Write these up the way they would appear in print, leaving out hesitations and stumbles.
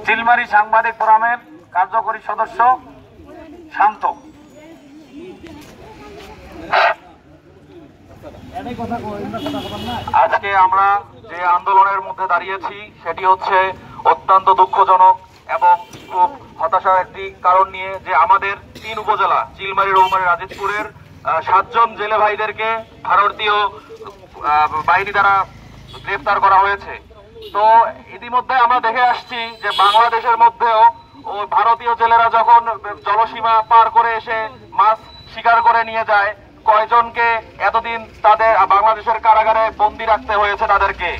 চিলমারি সাংবাদিক ফোরামের কার্যকরী সদস্য শান্ত। আজকে আমরা যে আন্দোলনের মধ্যে দাঁড়িয়েছি সেটি হচ্ছে অত্যন্ত দুঃখজনক এবং খুব হতাশার একটি কারণ নিয়ে, যে আমাদের 3 উপজেলা চিলমারি, রৌমারী, রাজীবপুরের 7 জন জেলে ভাইদেরকে ভারতীয় বাহিনী দ্বারা গ্রেফতার করা হয়েছে। তো ইতিমধ্যে আমরা দেখে আসছি যে বাংলাদেশের মধ্যেও ওই ভারতীয় জেলেরা যখন জলসীমা পার করে এসে মাছ শিকার করে নিয়ে যায়, কয়জনকে এতদিন তাদের বাংলাদেশের কারাগারে বন্দী রাখতে হয়েছে তাদেরকে।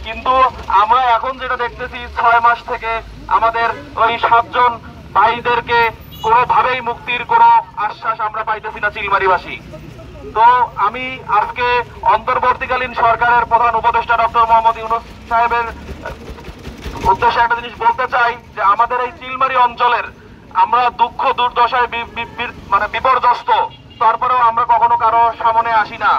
কিন্তু আমরা এখন যেটা দেখতেছি 6 মাস থেকে আমাদের ওই 7 জন ভাইদেরকে কোনোভাবেই মুক্তির কোনো আশ্বাস আমরা পাইতেছি না চিলমারিবাসী। তো আমি আজকে অন্তর্বর্তীকালীন সরকারের প্রধান উপদেষ্টা ডক্টর মোহাম্মদ ইউনূস সাহেবের উদ্দেশ্যে একটা জিনিস বলতে চাই, যে আমাদের এই চিলমারি অঞ্চলের আমরা দুঃখ দুর্দশায় মানে বিপর্যস্ত, তারপরেও আমরা কখনো কারো সামনে আসি না।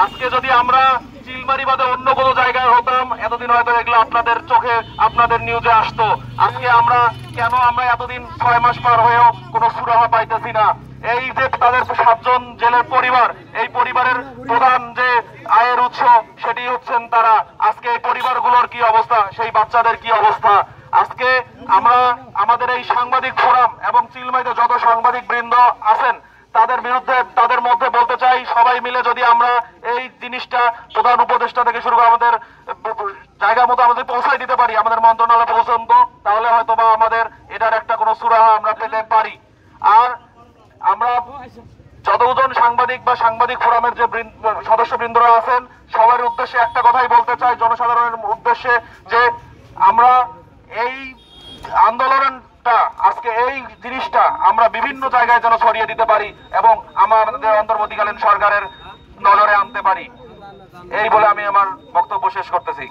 আজকে যদি আমরা চিলমারি বাদে অন্য কোনো জায়গায় হতাম, এতদিন হয়তো এগুলো আপনাদের চোখে, আপনাদের নিউজে আসতো। আজকে আমরা এতদিন 6 মাস পার হয়েও কোনো সুরাহা পাইতেছি না। এই যে তাদের 7 জন জেলের পরিবার, এই পরিবারের প্রধান যে আয়ের উৎস সেটি হচ্ছেন তারা। আজকে এই পরিবারগুলোর কি অবস্থা, সেই বাচ্চাদের কি অবস্থা। আজকে আমরা আমাদের এই সাংবাদিক ফোরাম এবং চিলমারিতে যত সাংবাদিক বৃন্দ আছেন তাদের মধ্যে বলতে চাই, সবাই মিলে যদি আমরা এই জিনিসটা প্রধান উপদেষ্টা থেকে শুরু করে আমাদের জায়গা মতো আমাদের পৌঁছায় দিতে পারি, আমাদের মন্ত্রণালয় পৌঁছান্ত, তাহলে হয়তো বা আমাদের এটার একটা কোনো সুরাহা আমরা পেতে পারি। আর আমরা যতজন সাংবাদিক বা সাংবাদিক ফোরামের যে সদস্যবৃন্দরা আছেন, সবার উদ্দেশ্যে একটা কথাই বলতে চাই, জনসাধারণের উদ্দেশ্যে, যে আমরা এই আন্দোলনটা, আজকে এই জিনিসটা আমরা বিভিন্ন জায়গায় যেন ছড়িয়ে দিতে পারি এবং আমাদের অন্তর্বর্তীকালীন সরকারের নজরে আনতে পারি। এই বলে আমি আমার বক্তব্য শেষ করতেছি।